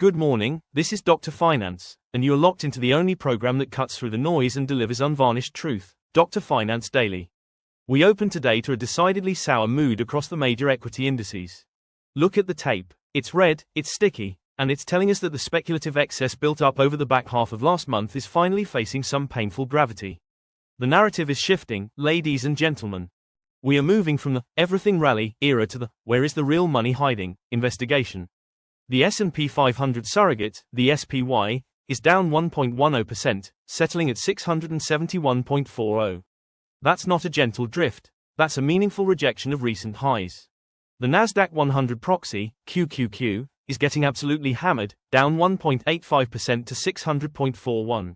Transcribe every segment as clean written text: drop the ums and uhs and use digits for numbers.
Good morning, this is Dr. Finance, and you are locked into the only program that cuts through the noise and delivers unvarnished truth, Dr. Finance Daily. We open today to a decidedly sour mood across the major equity indices. Look at the tape. It's red, it's sticky, and it's telling us that the speculative excess built up over the back half of last month is finally facing some painful gravity. The narrative is shifting, ladies and gentlemen. We are moving from the everything rally era to the where is the real money hiding investigation. The S&P 500 surrogate, the SPY, is down 1.10%, settling at 671.40. That's not a gentle drift, that's a meaningful rejection of recent highs. The Nasdaq 100 proxy, QQQ, is getting absolutely hammered, down 1.85% to 600.41.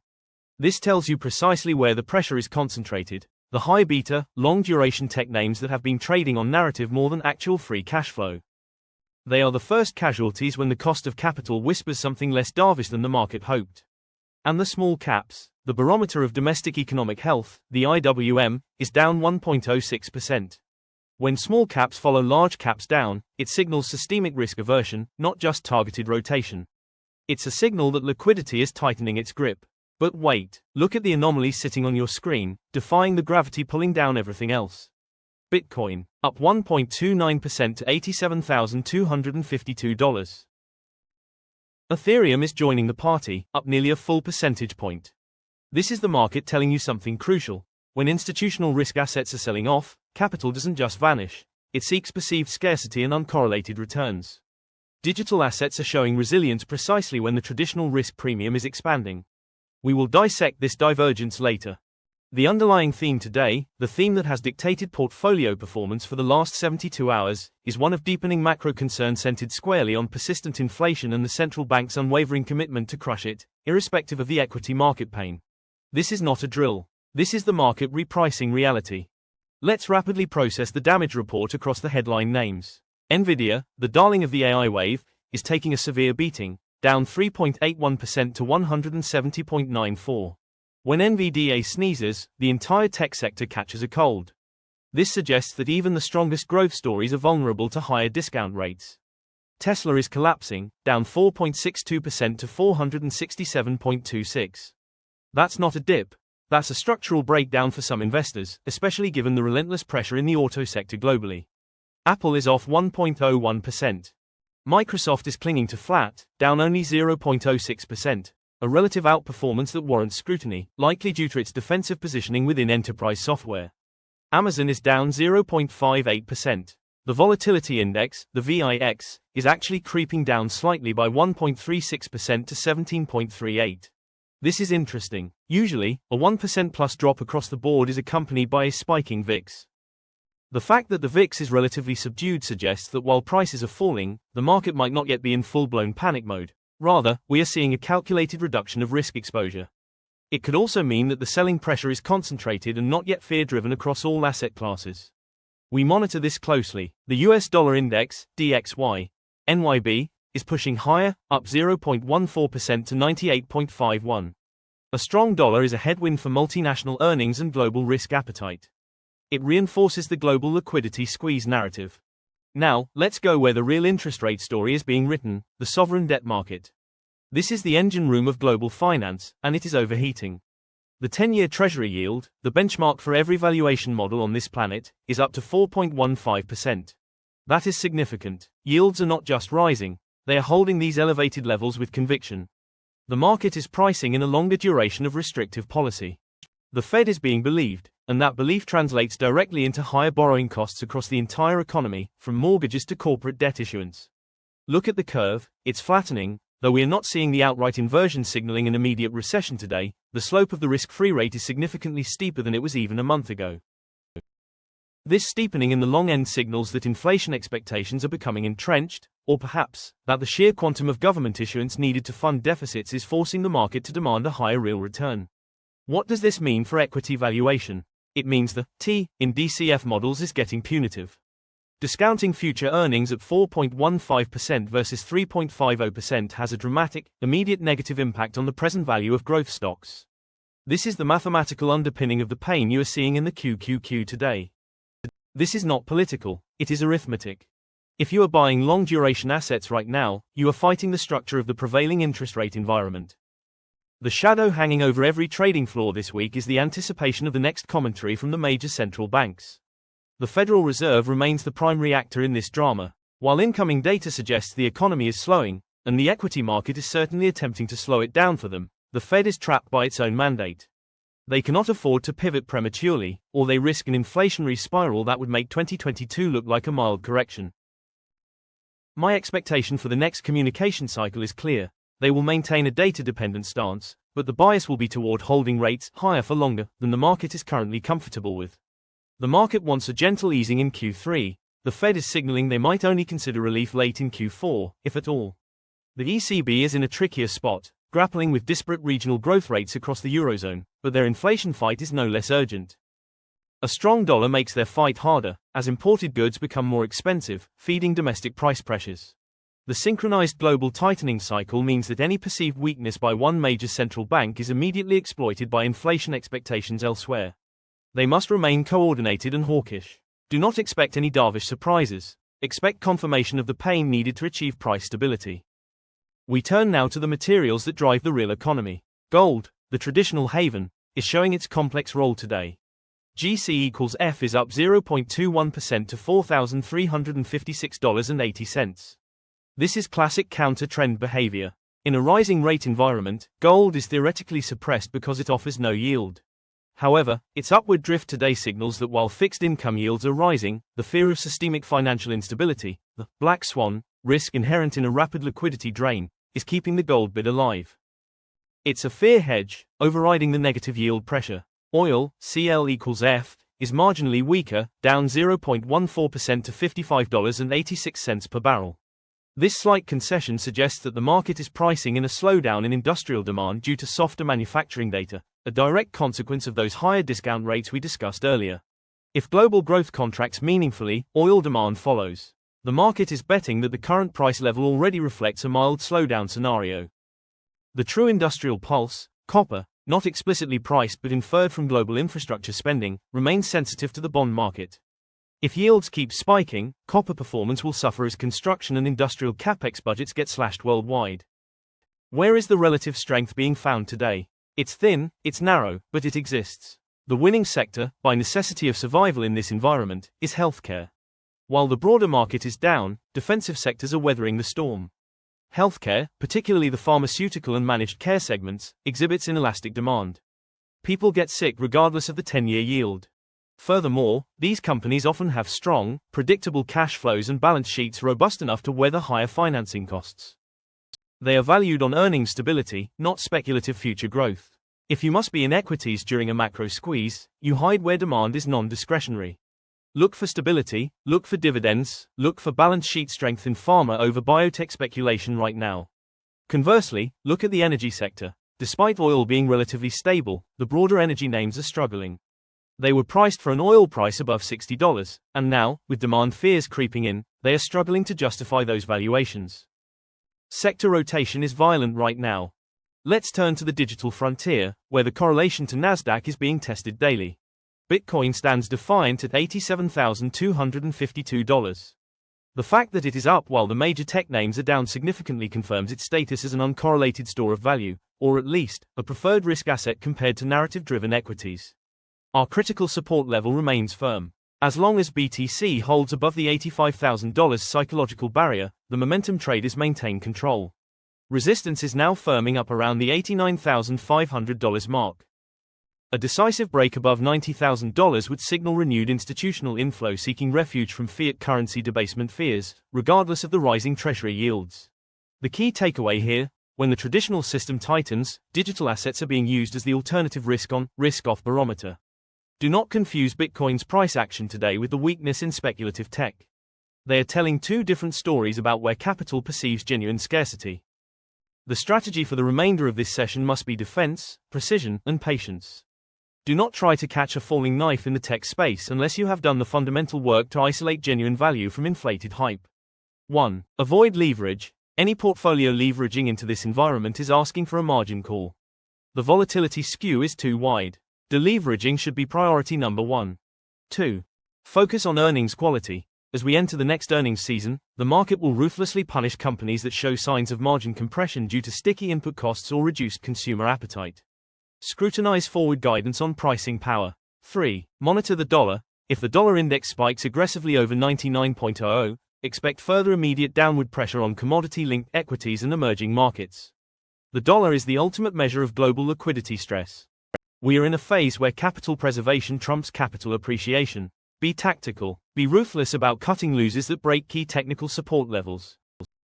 This tells you precisely where the pressure is concentrated, the high beta, long duration tech names that have been trading on narrative more than actual free cash flow. They are the first casualties when the cost of capital whispers something less dovish than the market hoped. And the small caps, the barometer of domestic economic health, the IWM, is down 1.06%. When small caps follow large caps down, it signals systemic risk aversion, not just targeted rotation. It's a signal that liquidity is tightening its grip. But wait, look at the anomaly sitting on your screen, defying the gravity pulling down everything else. Bitcoin, up 1.29% to $87,252. Ethereum is joining the party, up nearly a full percentage point. This is the market telling you something crucial. When institutional risk assets are selling off, capital doesn't just vanish, it seeks perceived scarcity and uncorrelated returns. Digital assets are showing resilience precisely when the traditional risk premium is expanding. We will dissect this divergence later. The underlying theme today, the theme that has dictated portfolio performance for the last 72 hours, is one of deepening macro concern centered squarely on persistent inflation and the central bank's unwavering commitment to crush it, irrespective of the equity market pain. This is not a drill. This is the market repricing reality. Let's rapidly process the damage report across the headline names. Nvidia, the darling of the AI wave, is taking a severe beating, down 3.81% to 170.94. When NVDA sneezes, the entire tech sector catches a cold. This suggests that even the strongest growth stories are vulnerable to higher discount rates. Tesla is collapsing, down 4.62% to 467.26. That's not a dip. That's a structural breakdown for some investors, especially given the relentless pressure in the auto sector globally. Apple is off 1.01%. Microsoft is clinging to flat, down only 0.06%. A relative outperformance that warrants scrutiny, likely due to its defensive positioning within enterprise software. Amazon is down 0.58%. The volatility index, the VIX, is actually creeping down slightly by 1.36% to 17.38. This is interesting. Usually, a 1% plus drop across the board is accompanied by a spiking VIX. The fact that the VIX is relatively subdued suggests that while prices are falling, the market might not yet be in full-blown panic mode. Rather, we are seeing a calculated reduction of risk exposure. It could also mean that the selling pressure is concentrated and not yet fear-driven across all asset classes. We monitor this closely. The US dollar index, DXY, NYB, is pushing higher, up 0.14% to 98.51. A strong dollar is a headwind for multinational earnings and global risk appetite. It reinforces the global liquidity squeeze narrative. Now, let's go where the real interest rate story is being written, the sovereign debt market. This is the engine room of global finance, and it is overheating. The 10-year Treasury yield, the benchmark for every valuation model on this planet, is up to 4.15%. That is significant. Yields are not just rising, they are holding these elevated levels with conviction. The market is pricing in a longer duration of restrictive policy. The Fed is being believed, and that belief translates directly into higher borrowing costs across the entire economy, from mortgages to corporate debt issuance. Look at the curve, it's flattening, though we are not seeing the outright inversion signaling an immediate recession today. The slope of the risk-free rate is significantly steeper than it was even a month ago. This steepening in the long end signals that inflation expectations are becoming entrenched, or perhaps, that the sheer quantum of government issuance needed to fund deficits is forcing the market to demand a higher real return. What does this mean for equity valuation? It means the T in DCF models is getting punitive. Discounting future earnings at 4.15% versus 3.50% has a dramatic, immediate negative impact on the present value of growth stocks. This is the mathematical underpinning of the pain you are seeing in the QQQ today. This is not political, it is arithmetic. If you are buying long-duration assets right now, you are fighting the structure of the prevailing interest rate environment. The shadow hanging over every trading floor this week is the anticipation of the next commentary from the major central banks. The Federal Reserve remains the primary actor in this drama, while incoming data suggests the economy is slowing, and the equity market is certainly attempting to slow it down for them. The Fed is trapped by its own mandate. They cannot afford to pivot prematurely, or they risk an inflationary spiral that would make 2022 look like a mild correction. My expectation for the next communication cycle is clear. They will maintain a data-dependent stance, but the bias will be toward holding rates higher for longer than the market is currently comfortable with. The market wants a gentle easing in Q3. The Fed is signaling they might only consider relief late in Q4, if at all. The ECB is in a trickier spot, grappling with disparate regional growth rates across the Eurozone, but their inflation fight is no less urgent. A strong dollar makes their fight harder, as imported goods become more expensive, feeding domestic price pressures. The synchronized global tightening cycle means that any perceived weakness by one major central bank is immediately exploited by inflation expectations elsewhere. They must remain coordinated and hawkish. Do not expect any dovish surprises. Expect confirmation of the pain needed to achieve price stability. We turn now to the materials that drive the real economy. Gold, the traditional haven, is showing its complex role today. GC=F is up 0.21% to $4,356.80. This is classic counter-trend behavior. In a rising rate environment, gold is theoretically suppressed because it offers no yield. However, its upward drift today signals that while fixed income yields are rising, the fear of systemic financial instability, the black swan risk inherent in a rapid liquidity drain, is keeping the gold bid alive. It's a fear hedge, overriding the negative yield pressure. Oil, CL=F, is marginally weaker, down 0.14% to $55.86 per barrel. This slight concession suggests that the market is pricing in a slowdown in industrial demand due to softer manufacturing data, a direct consequence of those higher discount rates we discussed earlier. If global growth contracts meaningfully, oil demand follows. The market is betting that the current price level already reflects a mild slowdown scenario. The true industrial pulse, copper, not explicitly priced but inferred from global infrastructure spending, remains sensitive to the bond market. If yields keep spiking, copper performance will suffer as construction and industrial capex budgets get slashed worldwide. Where is the relative strength being found today? It's thin, it's narrow, but it exists. The winning sector, by necessity of survival in this environment, is healthcare. While the broader market is down, defensive sectors are weathering the storm. Healthcare, particularly the pharmaceutical and managed care segments, exhibits inelastic demand. People get sick regardless of the 10-year yield. Furthermore, these companies often have strong, predictable cash flows and balance sheets robust enough to weather higher financing costs. They are valued on earnings stability, not speculative future growth. If you must be in equities during a macro squeeze, you hide where demand is non-discretionary. Look for stability, look for dividends, look for balance sheet strength in pharma over biotech speculation right now. Conversely, look at the energy sector. Despite oil being relatively stable, the broader energy names are struggling. They were priced for an oil price above $60, and now, with demand fears creeping in, they are struggling to justify those valuations. Sector rotation is violent right now. Let's turn to the digital frontier, where the correlation to Nasdaq is being tested daily. Bitcoin stands defiant at $87,252. The fact that it is up while the major tech names are down significantly confirms its status as an uncorrelated store of value, or at least, a preferred risk asset compared to narrative-driven equities. Our critical support level remains firm. As long as BTC holds above the $85,000 psychological barrier, the momentum traders maintain control. Resistance is now firming up around the $89,500 mark. A decisive break above $90,000 would signal renewed institutional inflow seeking refuge from fiat currency debasement fears, regardless of the rising Treasury yields. The key takeaway here: when the traditional system tightens, digital assets are being used as the alternative risk-on, risk-off barometer. Do not confuse Bitcoin's price action today with the weakness in speculative tech. They are telling two different stories about where capital perceives genuine scarcity. The strategy for the remainder of this session must be defense, precision, and patience. Do not try to catch a falling knife in the tech space unless you have done the fundamental work to isolate genuine value from inflated hype. 1. Avoid leverage. Any portfolio leveraging into this environment is asking for a margin call. The volatility skew is too wide. Deleveraging should be priority number 1. 2. Focus on earnings quality. As we enter the next earnings season, the market will ruthlessly punish companies that show signs of margin compression due to sticky input costs or reduced consumer appetite. Scrutinize forward guidance on pricing power. 3. Monitor the dollar. If the dollar index spikes aggressively over 99.00, expect further immediate downward pressure on commodity-linked equities and emerging markets. The dollar is the ultimate measure of global liquidity stress. We are in a phase where capital preservation trumps capital appreciation. Be tactical. Be ruthless about cutting losses that break key technical support levels.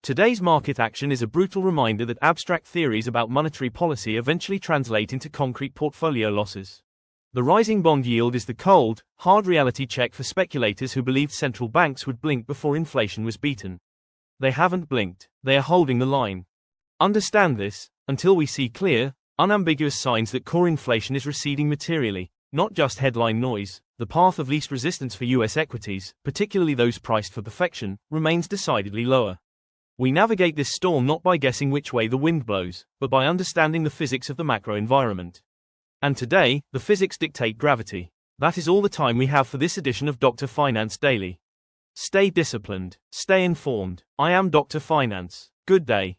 Today's market action is a brutal reminder that abstract theories about monetary policy eventually translate into concrete portfolio losses. The rising bond yield is the cold, hard reality check for speculators who believed central banks would blink before inflation was beaten. They haven't blinked. They are holding the line. Understand this, until we see clear, unambiguous signs that core inflation is receding materially, not just headline noise, the path of least resistance for US equities, particularly those priced for perfection, remains decidedly lower. We navigate this storm not by guessing which way the wind blows, but by understanding the physics of the macro environment. And today, the physics dictate gravity. That is all the time we have for this edition of Dr. Finance Daily. Stay disciplined, stay informed. I am Dr. Finance. Good day.